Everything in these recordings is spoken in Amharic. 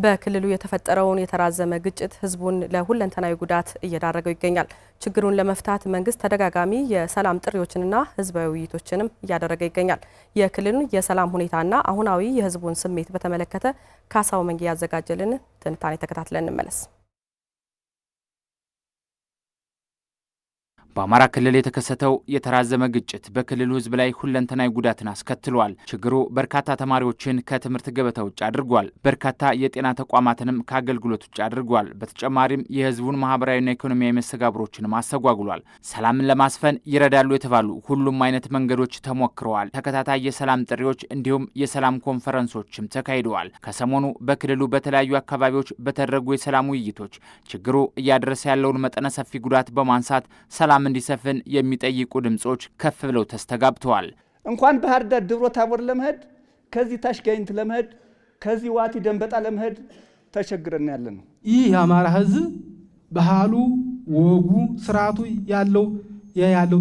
በክልሉ የተፈጠረውን የተራዘመ ግጭት ህዝቡን ለሁለንተናዊ ጉዳት እየዳረገው ይገኛል። ችግሩን ለመፍታት መንግስት ተደጋጋሚ የሰላም ጥሪዎችንና ህዝባዊ ውይይቶችንም እያደረገ ይገኛል። የክልሉን የሰላም ሁኔታና አሁናዊ የህዝቡን ስሜት በተመለከተ ካሳው መንጌ ያዘጋጀልን ትንታኔ ተከታትለን እንመለስ። በአማራ ክልል የተከሰተው የተራዘመ ግጭት በክልሉ ህዝብ ላይ ሁለንተናዊ ጉዳትን አስከትሏል። ችግሩ በርካታ ተማሪዎችን ከትምህርት ገበታ ውጭ አድርጓል። በርካታ የጤና ተቋማትንም ከአገልግሎት ውጭ አድርጓል። በተጨማሪም የህዝቡን ማህበራዊና ኢኮኖሚያዊ መስተጋብሮችንም አስተጓጉሏል። ሰላምን ለማስፈን ይረዳሉ የተባሉ ሁሉም አይነት መንገዶች ተሞክረዋል። ተከታታይ የሰላም ጥሪዎች እንዲሁም የሰላም ኮንፈረንሶችም ተካሂደዋል። ከሰሞኑ በክልሉ በተለያዩ አካባቢዎች በተደረጉ የሰላም ውይይቶች ችግሩ እያደረሰ ያለውን መጠነ ሰፊ ጉዳት በማንሳት ሰላም እንዲሰፍን የሚጠይቁ ድምጾች ከፍ ብለው ተስተጋብተዋል። እንኳን ባህር ዳር ደብረ ታቦር ለመሄድ ከዚህ ታች ጋይንት ለመሄድ ከዚህ ዋቲ ደንበጣ ለመሄድ ተቸግረን ያለን ነው። ይህ የአማራ ህዝብ ባህሉ፣ ወጉ፣ ስርዓቱ ያለው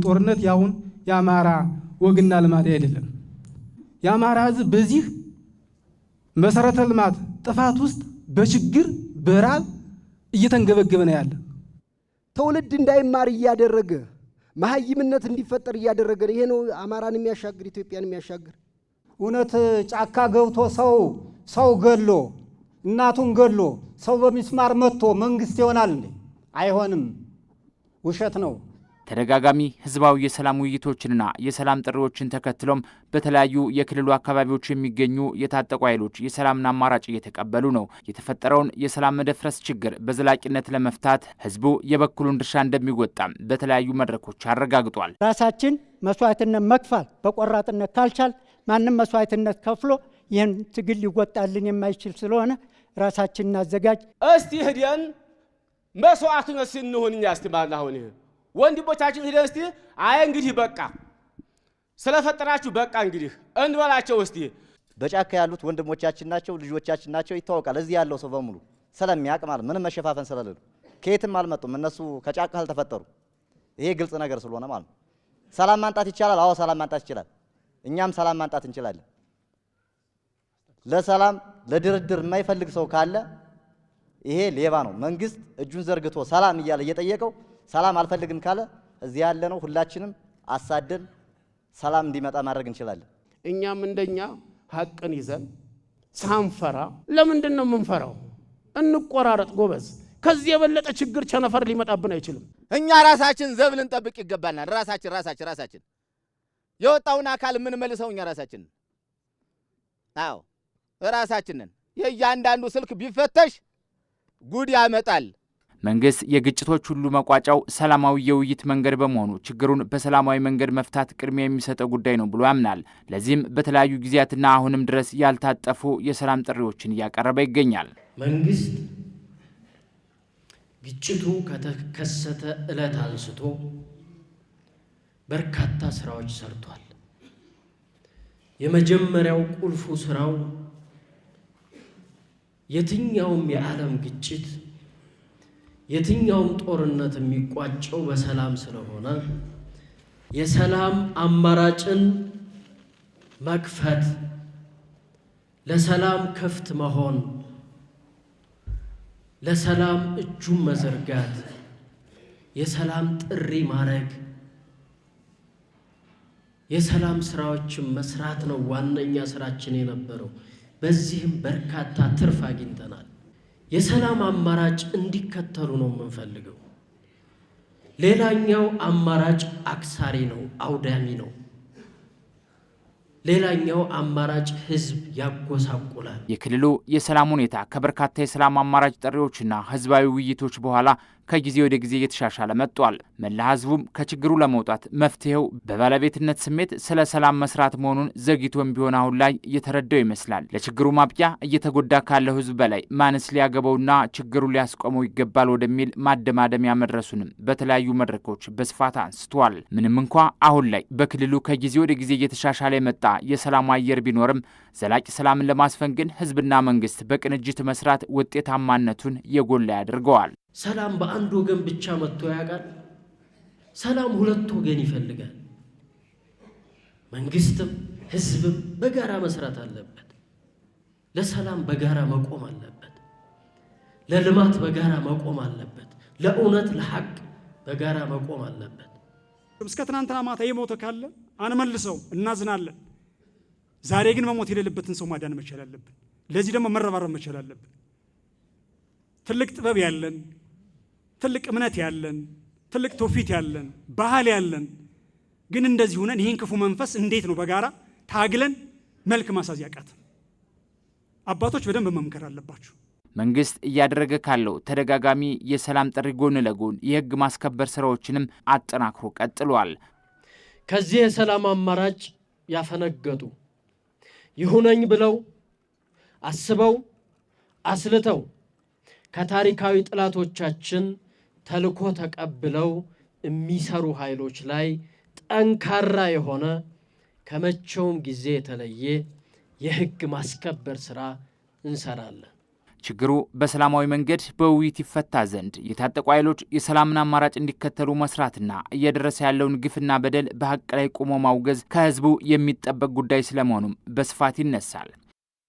ጦርነት ያውን የአማራ ወግና ልማድ አይደለም። የአማራ ህዝብ በዚህ መሰረተ ልማት ጥፋት ውስጥ በችግር በራብ እየተንገበገበ ነው ያለ። ትውልድ እንዳይማር እያደረገ መሀይምነት እንዲፈጠር እያደረገ ይሄ ነው አማራን የሚያሻግር ኢትዮጵያን የሚያሻግር። እውነት ጫካ ገብቶ ሰው ገሎ እናቱን ገሎ ሰው በሚስማር መጥቶ መንግስት ይሆናል እንዴ? አይሆንም፣ ውሸት ነው። ተደጋጋሚ ህዝባዊ የሰላም ውይይቶችንና የሰላም ጥሪዎችን ተከትሎም በተለያዩ የክልሉ አካባቢዎች የሚገኙ የታጠቁ ኃይሎች የሰላምን አማራጭ እየተቀበሉ ነው። የተፈጠረውን የሰላም መደፍረስ ችግር በዘላቂነት ለመፍታት ህዝቡ የበኩሉን ድርሻ እንደሚወጣም በተለያዩ መድረኮች አረጋግጧል። ራሳችን መስዋዕትነት መክፈል በቆራጥነት ካልቻል ማንም መስዋዕትነት ከፍሎ ይህን ትግል ሊወጣልን የማይችል ስለሆነ ራሳችን እናዘጋጅ። እስቲ ሄደን መስዋዕትነት ስንሆን እስቲ ባላሁን ወንድሞቻችን ሄደን እስቲ አይ እንግዲህ በቃ ስለፈጠራችሁ በቃ እንግዲህ እንበላቸው። እስቲ በጫካ ያሉት ወንድሞቻችን ናቸው፣ ልጆቻችን ናቸው፣ ይታወቃል። እዚህ ያለው ሰው በሙሉ ስለሚያውቅ ማለት ምንም መሸፋፈን ስለሌለ ከየትም አልመጡም። እነሱ ከጫካ አልተፈጠሩ። ይሄ ግልጽ ነገር ስለሆነ ማለት ነው። ሰላም ማንጣት ይቻላል። አዎ ሰላም ማንጣት ይችላል። እኛም ሰላም ማንጣት እንችላለን። ለሰላም ለድርድር የማይፈልግ ሰው ካለ ይሄ ሌባ ነው። መንግስት እጁን ዘርግቶ ሰላም እያለ እየጠየቀው ሰላም አልፈልግም ካለ እዚህ ያለነው ሁላችንም አሳደን ሰላም እንዲመጣ ማድረግ እንችላለን። እኛም እንደኛ ሀቅን ይዘን ሳንፈራ ለምንድን ነው የምንፈራው? እንቆራረጥ ጎበዝ። ከዚህ የበለጠ ችግር ቸነፈር ሊመጣብን አይችልም። እኛ ራሳችን ዘብ ልንጠብቅ ይገባናል። ራሳችን የወጣውን አካል ምን መልሰው እኛ ራሳችን። አዎ ራሳችንን የእያንዳንዱ ስልክ ቢፈተሽ ጉድ ያመጣል። መንግስት የግጭቶች ሁሉ መቋጫው ሰላማዊ የውይይት መንገድ በመሆኑ ችግሩን በሰላማዊ መንገድ መፍታት ቅድሚያ የሚሰጠው ጉዳይ ነው ብሎ ያምናል። ለዚህም በተለያዩ ጊዜያትና አሁንም ድረስ ያልታጠፉ የሰላም ጥሪዎችን እያቀረበ ይገኛል። መንግስት ግጭቱ ከተከሰተ ዕለት አንስቶ በርካታ ስራዎች ሰርቷል። የመጀመሪያው ቁልፉ ስራው የትኛውም የዓለም ግጭት የትኛውም ጦርነት የሚቋጨው በሰላም ስለሆነ የሰላም አማራጭን መክፈት፣ ለሰላም ክፍት መሆን፣ ለሰላም እጁን መዘርጋት፣ የሰላም ጥሪ ማድረግ፣ የሰላም ስራዎችን መስራት ነው ዋነኛ ስራችን የነበረው። በዚህም በርካታ ትርፍ አግኝተናል። የሰላም አማራጭ እንዲከተሉ ነው የምንፈልገው። ሌላኛው አማራጭ አክሳሪ ነው፣ አውዳሚ ነው። ሌላኛው አማራጭ ህዝብ ያጎሳቁላል። የክልሉ የሰላም ሁኔታ ከበርካታ የሰላም አማራጭ ጥሪዎችና ህዝባዊ ውይይቶች በኋላ ከጊዜ ወደ ጊዜ እየተሻሻለ መጥቷል። መላ ህዝቡም ከችግሩ ለመውጣት መፍትሄው በባለቤትነት ስሜት ስለ ሰላም መስራት መሆኑን ዘግይቶም ቢሆን አሁን ላይ እየተረዳው ይመስላል። ለችግሩ ማብቂያ እየተጎዳ ካለው ህዝብ በላይ ማንስ ሊያገባውና ችግሩን ሊያስቆመው ይገባል ወደሚል ማደማደሚያ መድረሱንም በተለያዩ መድረኮች በስፋት አንስቷል። ምንም እንኳ አሁን ላይ በክልሉ ከጊዜ ወደ ጊዜ እየተሻሻለ የመጣ የሰላም አየር ቢኖርም ዘላቂ ሰላምን ለማስፈን ግን ህዝብና መንግስት በቅንጅት መስራት ውጤታማነቱን የጎላ ያደርገዋል። ሰላም በአንድ ወገን ብቻ መጥቶ ያውቃል? ሰላም ሁለት ወገን ይፈልጋል። መንግስትም ህዝብም በጋራ መስራት አለበት። ለሰላም በጋራ መቆም አለበት። ለልማት በጋራ መቆም አለበት። ለእውነት ለሐቅ በጋራ መቆም አለበት። እስከ ትናንትና ማታ የሞተ ካለ አንመልሰው፣ እናዝናለን። ዛሬ ግን መሞት የሌለበትን ሰው ማዳን መቻል አለብን። ለዚህ ደግሞ መረባረብ መቻል አለብን። ትልቅ ጥበብ ያለን፣ ትልቅ እምነት ያለን፣ ትልቅ ትውፊት ያለን፣ ባህል ያለን ግን እንደዚህ ሆነን ይህን ክፉ መንፈስ እንዴት ነው በጋራ ታግለን መልክ ማሳዝ ያቃተን? አባቶች በደንብ መምከር አለባችሁ። መንግስት እያደረገ ካለው ተደጋጋሚ የሰላም ጥሪ ጎን ለጎን የህግ ማስከበር ስራዎችንም አጠናክሮ ቀጥሏል። ከዚህ የሰላም አማራጭ ያፈነገጡ ይሁነኝ ብለው አስበው አስልተው ከታሪካዊ ጠላቶቻችን ተልዕኮ ተቀብለው የሚሰሩ ኃይሎች ላይ ጠንካራ የሆነ ከመቼውም ጊዜ የተለየ የህግ ማስከበር ስራ እንሰራለን። ችግሩ በሰላማዊ መንገድ በውይይት ይፈታ ዘንድ የታጠቁ ኃይሎች የሰላምን አማራጭ እንዲከተሉ መስራትና እየደረሰ ያለውን ግፍና በደል በሀቅ ላይ ቆሞ ማውገዝ ከህዝቡ የሚጠበቅ ጉዳይ ስለመሆኑም በስፋት ይነሳል።